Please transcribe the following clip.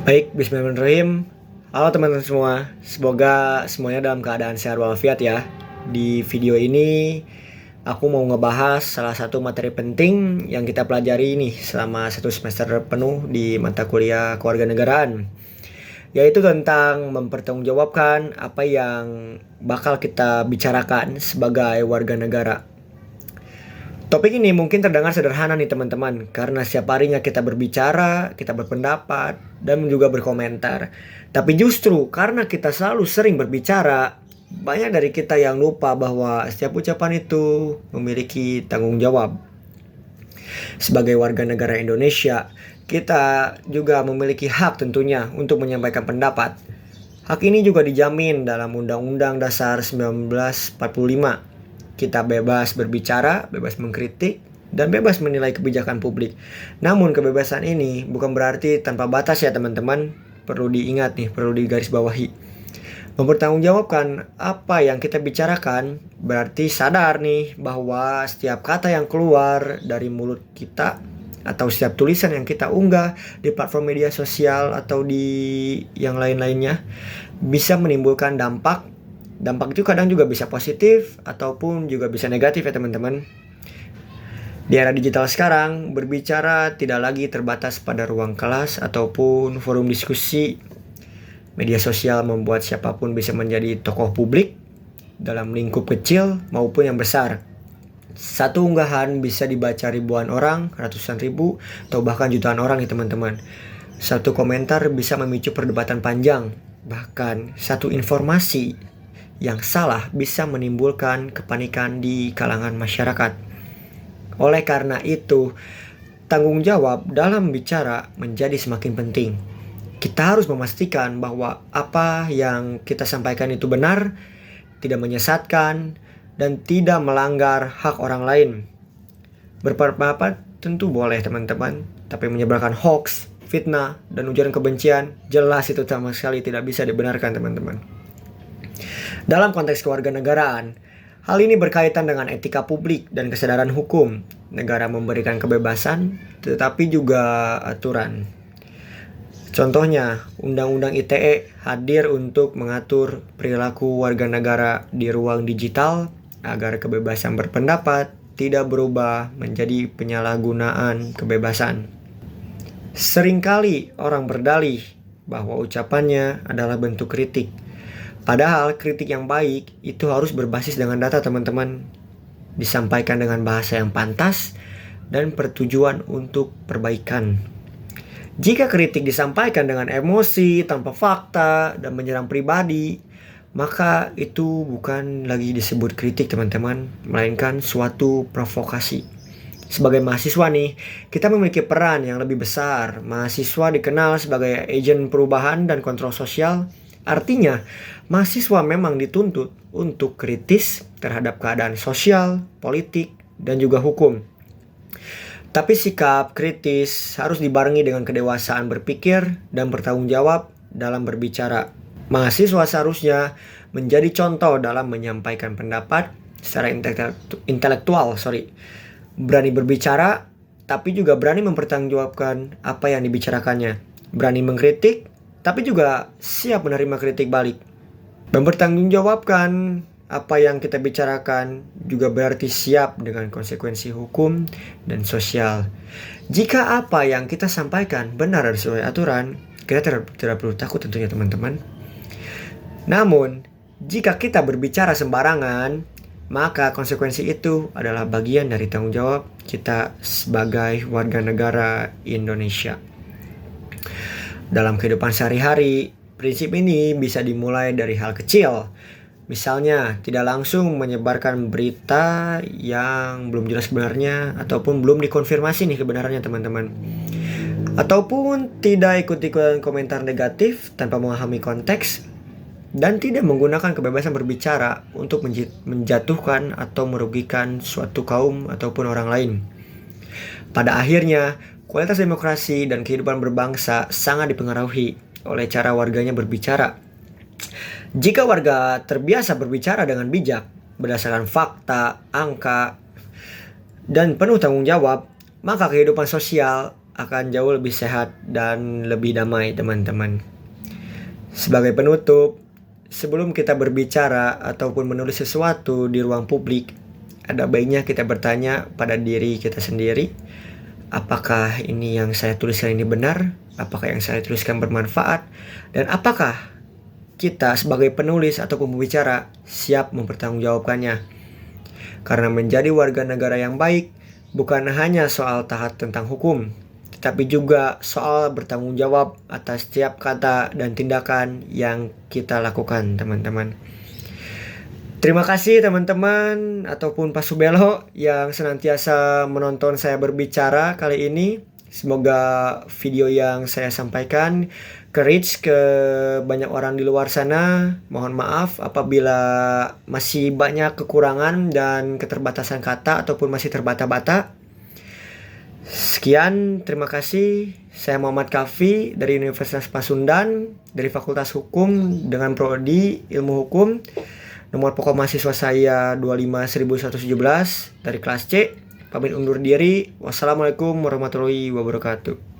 Baik, bismillahirrahmanirrahim. Halo teman-teman semua, semoga semuanya dalam keadaan sehat walafiat ya. Di video ini aku mau ngebahas salah satu materi penting yang kita pelajari ini selama satu semester penuh di mata kuliah kewarganegaraan, yaitu tentang mempertanggungjawabkan apa yang bakal kita bicarakan sebagai warga negara. Topik ini mungkin terdengar sederhana nih teman-teman, karena setiap harinya kita berbicara, kita berpendapat, dan juga berkomentar. Tapi justru karena kita selalu sering berbicara, banyak dari kita yang lupa bahwa setiap ucapan itu memiliki tanggung jawab. Sebagai warga negara Indonesia, kita juga memiliki hak tentunya untuk menyampaikan pendapat. Hak ini juga dijamin dalam Undang-Undang Dasar 1945. Kita bebas berbicara, bebas mengkritik, dan bebas menilai kebijakan publik. Namun kebebasan ini bukan berarti tanpa batas ya teman-teman. Perlu diingat nih, perlu digarisbawahi. Mempertanggungjawabkan apa yang kita bicarakan berarti sadar nih bahwa setiap kata yang keluar dari mulut kita atau setiap tulisan yang kita unggah di platform media sosial atau di yang lain-lainnya bisa menimbulkan dampak. Dampak itu kadang juga bisa positif ataupun juga bisa negatif ya teman-teman. Di era digital sekarang, berbicara tidak lagi terbatas pada ruang kelas ataupun forum diskusi. Media sosial membuat siapapun bisa menjadi tokoh publik dalam lingkup kecil maupun yang besar. Satu unggahan bisa dibaca ribuan orang, ratusan ribu, atau bahkan jutaan orang ya teman-teman. Satu komentar bisa memicu perdebatan panjang. Bahkan satu informasi yang salah bisa menimbulkan kepanikan di kalangan masyarakat. Oleh karena itu, tanggung jawab dalam bicara menjadi semakin penting. Kita harus memastikan bahwa apa yang kita sampaikan itu benar, tidak menyesatkan, dan tidak melanggar hak orang lain. Berpendapat tentu boleh teman-teman, tapi menyebarkan hoax, fitnah, dan ujaran kebencian, jelas itu sama sekali tidak bisa dibenarkan teman-teman. Dalam konteks kewarganegaraan, hal ini berkaitan dengan etika publik dan kesadaran hukum. Negara memberikan kebebasan, tetapi juga aturan. Contohnya, Undang-Undang ITE hadir untuk mengatur perilaku warga negara di ruang digital agar kebebasan berpendapat tidak berubah menjadi penyalahgunaan kebebasan. Seringkali orang berdalih bahwa ucapannya adalah bentuk kritik. Padahal kritik yang baik itu harus berbasis dengan data teman-teman. Disampaikan dengan bahasa yang pantas dan bertujuan untuk perbaikan. Jika kritik disampaikan dengan emosi, tanpa fakta, dan menyerang pribadi, maka itu bukan lagi disebut kritik teman-teman, melainkan suatu provokasi. Sebagai mahasiswa nih, kita memiliki peran yang lebih besar. Mahasiswa dikenal sebagai agen perubahan dan kontrol sosial. Artinya, mahasiswa memang dituntut untuk kritis terhadap keadaan sosial, politik, dan juga hukum. Tapi sikap kritis harus dibarengi dengan kedewasaan berpikir dan bertanggung jawab dalam berbicara. Mahasiswa seharusnya menjadi contoh dalam menyampaikan pendapat secara intelektual. Berani berbicara, tapi juga berani mempertanggungjawabkan apa yang dibicarakannya. Berani mengkritik, tapi juga siap menerima kritik balik. Mempertanggungjawabkan apa yang kita bicarakan juga berarti siap dengan konsekuensi hukum dan sosial. Jika apa yang kita sampaikan benar dan sesuai aturan, kita tidak perlu takut tentunya teman-teman. Namun, jika kita berbicara sembarangan, maka konsekuensi itu adalah bagian dari tanggung jawab kita sebagai warga negara Indonesia. Dalam kehidupan sehari-hari, prinsip ini bisa dimulai dari hal kecil. Misalnya, tidak langsung menyebarkan berita yang belum jelas sebenarnya ataupun belum dikonfirmasi nih kebenarannya teman-teman. Ataupun tidak ikut-ikutan komentar negatif tanpa memahami konteks dan tidak menggunakan kebebasan berbicara untuk menjatuhkan atau merugikan suatu kaum ataupun orang lain. Pada akhirnya, kualitas demokrasi dan kehidupan berbangsa sangat dipengaruhi oleh cara warganya berbicara. Jika warga terbiasa berbicara dengan bijak, berdasarkan fakta, angka, dan penuh tanggung jawab, maka kehidupan sosial akan jauh lebih sehat dan lebih damai, teman-teman. Sebagai penutup, sebelum kita berbicara ataupun menulis sesuatu di ruang publik, ada baiknya kita bertanya pada diri kita sendiri, apakah ini yang saya tuliskan ini benar? Apakah yang saya tuliskan bermanfaat? Dan apakah kita sebagai penulis ataupun pembicara siap mempertanggungjawabkannya? Karena menjadi warga negara yang baik bukan hanya soal taat tentang hukum, tetapi juga soal bertanggung jawab atas setiap kata dan tindakan yang kita lakukan, teman-teman. Terima kasih teman-teman ataupun Pak Subelo yang senantiasa menonton saya berbicara kali ini. Semoga video yang saya sampaikan reach ke banyak orang di luar sana. Mohon maaf apabila masih banyak kekurangan dan keterbatasan kata ataupun masih terbata-bata. Sekian, terima kasih. Saya Muhammad Kafi dari Universitas Pasundan, dari Fakultas Hukum dengan Prodi Ilmu Hukum. Nomor pokok mahasiswa saya 25.117 dari kelas C. Pamit undur diri. Wassalamualaikum warahmatullahi wabarakatuh.